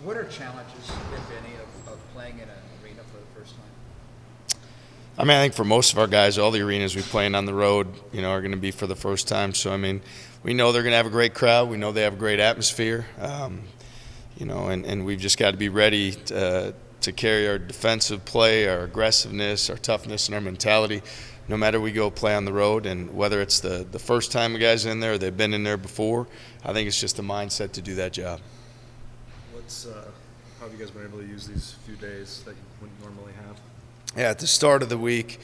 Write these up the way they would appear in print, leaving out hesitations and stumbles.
What are challenges, if any, of playing in an arena for the first time? I mean, I think for most of our guys, all the arenas we play in on the road, are going to be for the first time. So, I mean, we know they're going to have a great crowd. We know they have a great atmosphere. And we've just got to be ready to carry our defensive play, our aggressiveness, our toughness, and our mentality, no matter we go play on the road. And whether it's the first time a guy's in there or they've been in there before, I think it's just the mindset to do that job. How have you guys been able to use these few days that you wouldn't normally have? Yeah, at the start of the week,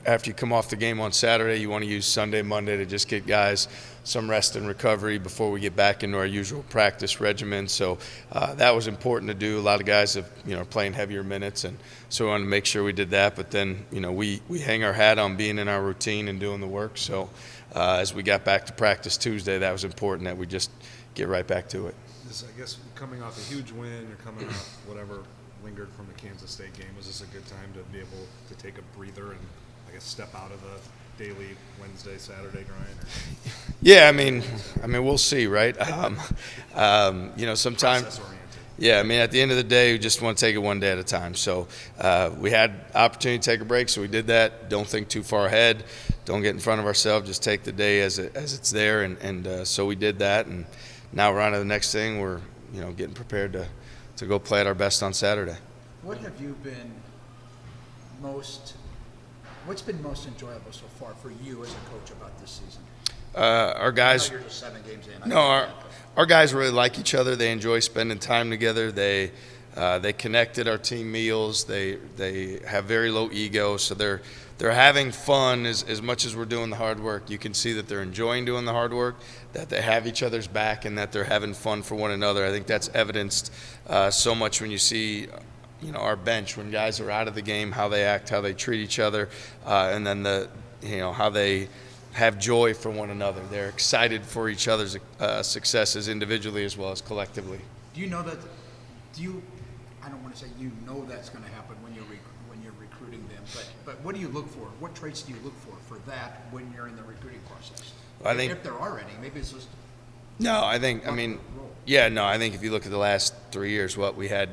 after you come off the game on Saturday, you want to use Sunday, Monday to just get guys some rest and recovery before we get back into our usual practice regimen. So that was important to do. A lot of guys have, are playing heavier minutes, and so we wanted to make sure we did that. But then, we hang our hat on being in our routine and doing the work. So as we got back to practice Tuesday, that was important that we just get right back to it. I guess coming off a huge win, you're coming off whatever lingered from the Kansas State game. Was this a good time to be able to take a breather and, I guess, step out of the daily Wednesday, Saturday grind? Yeah, I mean, we'll see, right? Sometimes. Process-oriented. Yeah, I mean, at the end of the day, we just want to take it one day at a time. So we had opportunity to take a break, so we did that. Don't think too far ahead. Don't get in front of ourselves. Just take the day as it's there, and so we did that. And now we're on to the next thing. We're getting prepared to go play at our best on Saturday. What's been most enjoyable so far for you as a coach about this season? Our guys. I know you're just 7 games in. No, our guys really like each other. They enjoy spending time together. They connect at our team meals. They have very low ego, so they're having fun as much as we're doing the hard work. You can see that they're enjoying doing the hard work, that they have each other's back, and that they're having fun for one another. I think that's evidenced so much when you see, our bench, when guys are out of the game, how they act, how they treat each other, and then how they have joy for one another. They're excited for each other's successes individually as well as collectively. Do you know that? I don't want to say that's going to happen when you're recruiting them, but what do you look for? What traits do you look for that when you're in the recruiting process? I think if there are any, maybe it's just. No, I think if you look at the last 3 years, we had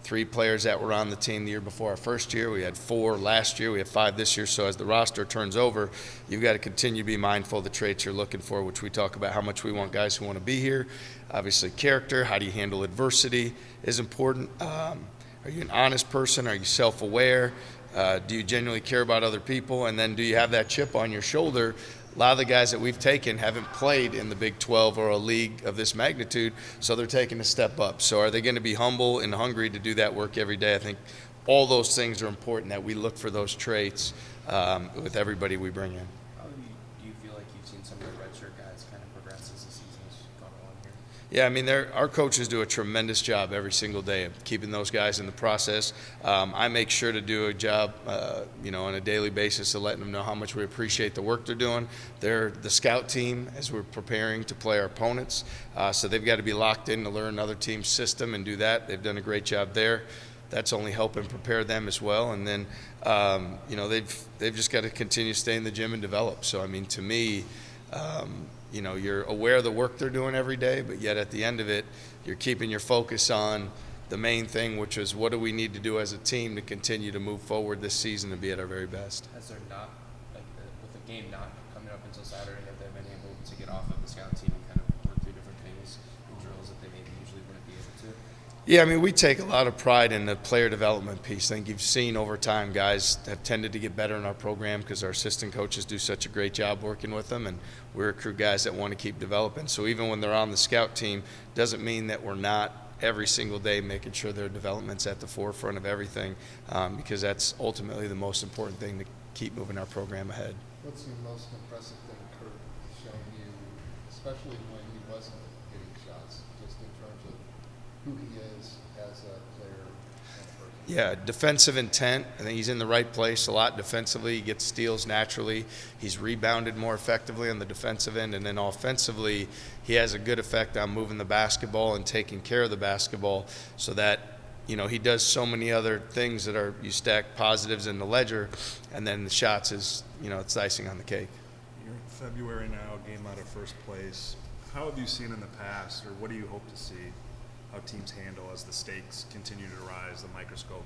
3 players that were on the team the year before our first year. We had 4 last year. We have 5 this year. So as the roster turns over, you've got to continue to be mindful of the traits you're looking for, which we talk about how much we want guys who want to be here. Obviously, character, how do you handle adversity is important. Are you an honest person? Are you self-aware? Do you genuinely care about other people? And then do you have that chip on your shoulder? A lot of the guys that we've taken haven't played in the Big 12 or a league of this magnitude, so they're taking a step up. So are they going to be humble and hungry to do that work every day? I think all those things are important, that we look for those traits with everybody we bring in. How do you feel like you've seen some of the redshirt guys kind of progress as the season has gone along here? Yeah, I mean, our coaches do a tremendous job every single day of keeping those guys in the process. I make sure to do a job, on a daily basis of letting them know how much we appreciate the work they're doing. They're the scout team as we're preparing to play our opponents, so they've got to be locked in to learn another team's system and do that. They've done a great job there. That's only helping prepare them as well. And then, they've just got to continue to stay in the gym and develop. So, I mean, to me, you're aware of the work they're doing every day, but yet at the end of it, you're keeping your focus on the main thing, which is what do we need to do as a team to continue to move forward this season and be at our very best. Has there not, with the game not coming up until Saturday, have they been able to get off of the scout team and kind of work through different things and drills that they maybe usually wouldn't be able to? Yeah, I mean, we take a lot of pride in the player development piece. I think you've seen over time guys have tended to get better in our program because our assistant coaches do such a great job working with them, and we recruit guys that want to keep developing. So even when they're on the scout team, doesn't mean that we're not every single day making sure their development's at the forefront of everything, because that's ultimately the most important thing to keep moving our program ahead. What's your most impressive thing Kurt has shown you, especially when he wasn't getting shots, just in terms of who he is as a player and a person? Yeah, defensive intent. I think he's in the right place a lot defensively. He gets steals naturally. He's rebounded more effectively on the defensive end. And then offensively, he has a good effect on moving the basketball and taking care of the basketball so that, he does so many other things that you stack positives in the ledger, and then the shots is, it's icing on the cake. You're in February now, game out of first place. How have you seen in the past, or what do you hope to see how teams handle as the stakes continue to rise, the microscope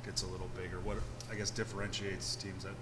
gets a little bigger? What, I guess, differentiates teams that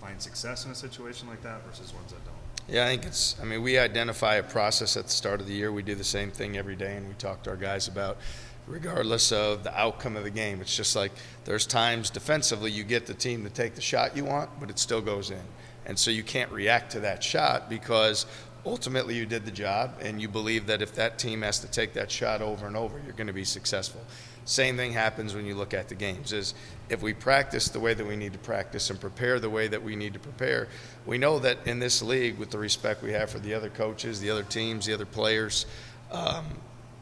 find success in a situation like that versus ones that don't? Yeah, I think we identify a process at the start of the year. We do the same thing every day, and we talk to our guys about, regardless of the outcome of the game, it's just like there's times defensively you get the team to take the shot you want, but it still goes in. And so you can't react to that shot because ultimately you did the job, and you believe that if that team has to take that shot over and over, you're going to be successful. Same thing happens when you look at the games. Is if we practice the way that we need to practice and prepare the way that we need to prepare, we know that in this league, with the respect we have for the other coaches, the other teams, the other players,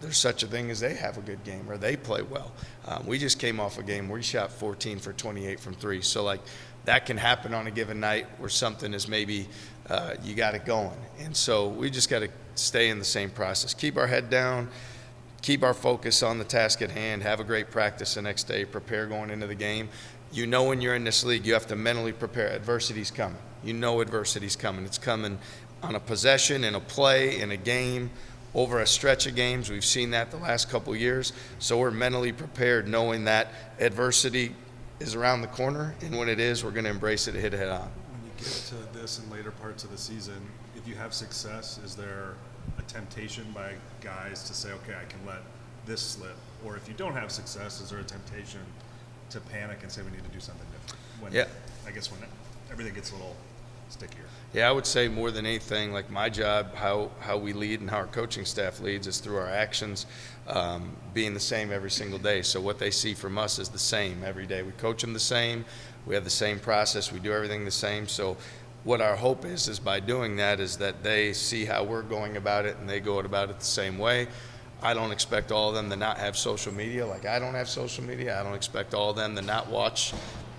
there's such a thing as they have a good game or they play well. We just came off a game where we shot 14 for 28 from three. So, like, that can happen on a given night where something is maybe you got it going. And so we just got to stay in the same process. Keep our head down, keep our focus on the task at hand, have a great practice the next day, prepare going into the game. You know when you're in this league, you have to mentally prepare. Adversity's coming. You know adversity's coming. It's coming on a possession, in a play, in a game, over a stretch of games. We've seen that the last couple of years. So we're mentally prepared knowing that adversity is around the corner, and when it is, we're going to embrace it and hit it head on. When you get to this in later parts of the season, if you have success, is there a temptation by guys to say, okay, I can let this slip? Or if you don't have success, is there a temptation to panic and say we need to do something different? When, Yeah. I guess when everything gets a little stickier. Yeah, I would say more than anything, like my job, how we lead and how our coaching staff leads is through our actions being the same every single day. So what they see from us is the same every day. We coach them the same. We have the same process. We do everything the same. So what our hope is by doing that is that they see how we're going about it and they go about it the same way. I don't expect all of them to not have social media like I don't have social media. I don't expect all of them to not watch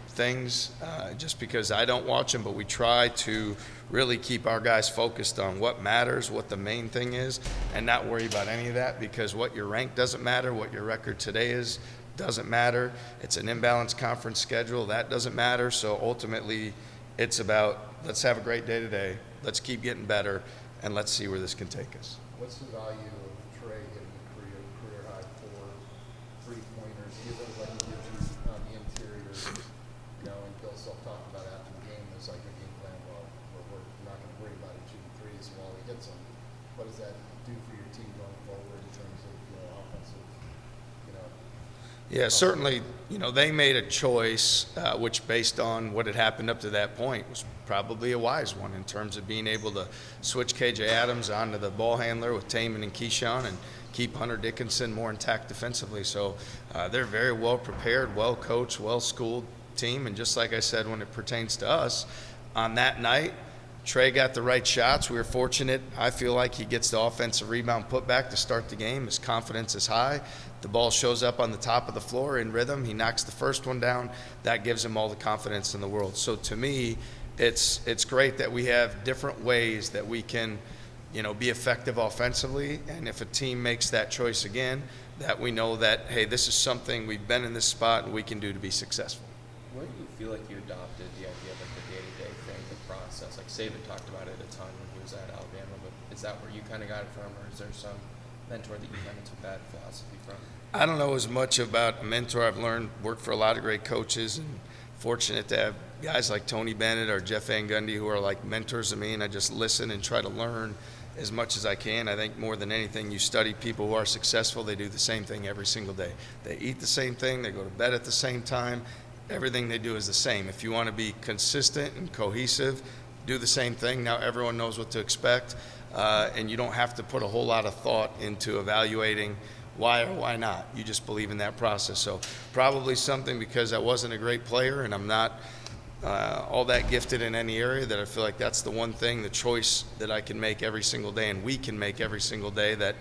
things just because I don't watch them, but we try to really keep our guys focused on what matters, what the main thing is, and not worry about any of that, because what your rank doesn't matter, what your record today is doesn't matter. It's an imbalanced conference schedule, that doesn't matter. So ultimately it's about, let's have a great day today, let's keep getting better, and let's see where this can take us. What's the value of Trey hitting a career high 4 3-pointers? Given what he gives you on the interior, you know, and Bill Self talked about after the game, there's like a game plan. Well, we're not going to worry about it shooting threes while he hits them. What does that do for your team going forward in terms of, you know, offensive, you know? Yeah, certainly, you know, they made a choice, which based on what had happened up to that point was probably a wise one in terms of being able to switch KJ Adams onto the ball handler with Taman and Keyshawn and keep Hunter Dickinson more intact defensively. So they're very well prepared, well coached, well schooled team. And just like I said, when it pertains to us, on that night, Trey got the right shots. We were fortunate. I feel like he gets the offensive rebound putback to start the game. His confidence is high. The ball shows up on the top of the floor in rhythm. He knocks the first one down. That gives him all the confidence in the world. So to me, it's great that we have different ways that we can, you know, be effective offensively. And if a team makes that choice again, that we know that, hey, this is something we've been in this spot and we can do to be successful. When do you feel like you adopted the idea of like the day-to-day thing, the process? Like Saban talked about it a ton when he was at Alabama, but is that where you kind of got it from, or is there some mentor that you kind of took that philosophy from? I don't know as much about a mentor. I've learned, worked for a lot of great coaches, and fortunate to have guys like Tony Bennett or Jeff Van Gundy who are like mentors to me, and I just listen and try to learn as much as I can. I think more than anything, you study people who are successful. They do the same thing every single day. They eat the same thing. They go to bed at the same time. Everything they do is the same. If you want to be consistent and cohesive, do the same thing. Now everyone knows what to expect, and you don't have to put a whole lot of thought into evaluating why or why not. You just believe in that process. So probably something because I wasn't a great player and I'm not all that gifted in any area, that I feel like that's the one thing, the choice that I can make every single day and we can make every single day that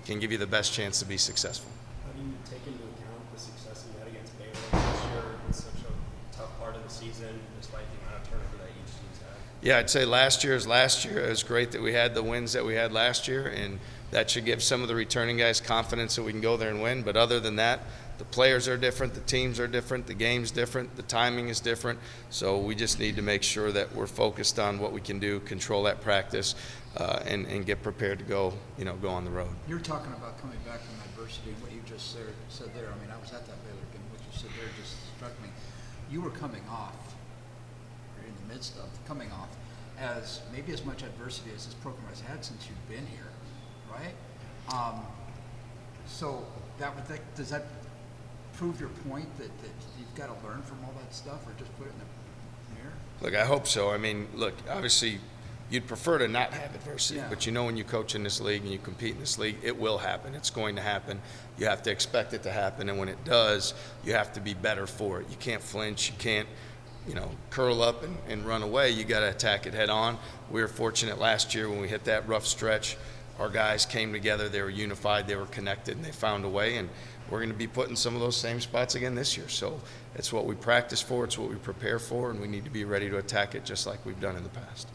can give you the best chance to be successful. How do you take into account the success you had against Baylor this year in such a tough part of the season, despite the amount of turnover that each team's had? Yeah, I'd say last year is last year. It was great that we had the wins that we had last year, and that should give some of the returning guys confidence that we can go there and win. But other than that, the players are different, the teams are different, the game's different, the timing is different. So we just need to make sure that we're focused on what we can do, control that practice, and get prepared to go on the road. You're talking about coming back from adversity, and what you just said there. I mean, I was at that Baylor game. What you said there just struck me. You were coming off, or in the midst of coming off, as maybe as much adversity as this program has had since you've been here, right? So does that prove your point that you've got to learn from all that stuff, or just put it in the mirror? Look, I hope so. I mean, look, obviously you'd prefer to not have adversity, Yeah. but when you coach in this league and you compete in this league, it will happen. It's going to happen. You have to expect it to happen, and when it does, you have to be better for it. You can't flinch. You can't, curl up and run away. You got to attack it head on. We were fortunate last year when we hit that rough stretch. Our guys came together. They were unified. They were connected, and they found a way. And we're going to be put in some of those same spots again this year. So it's what we practice for. It's what we prepare for, and we need to be ready to attack it just like we've done in the past.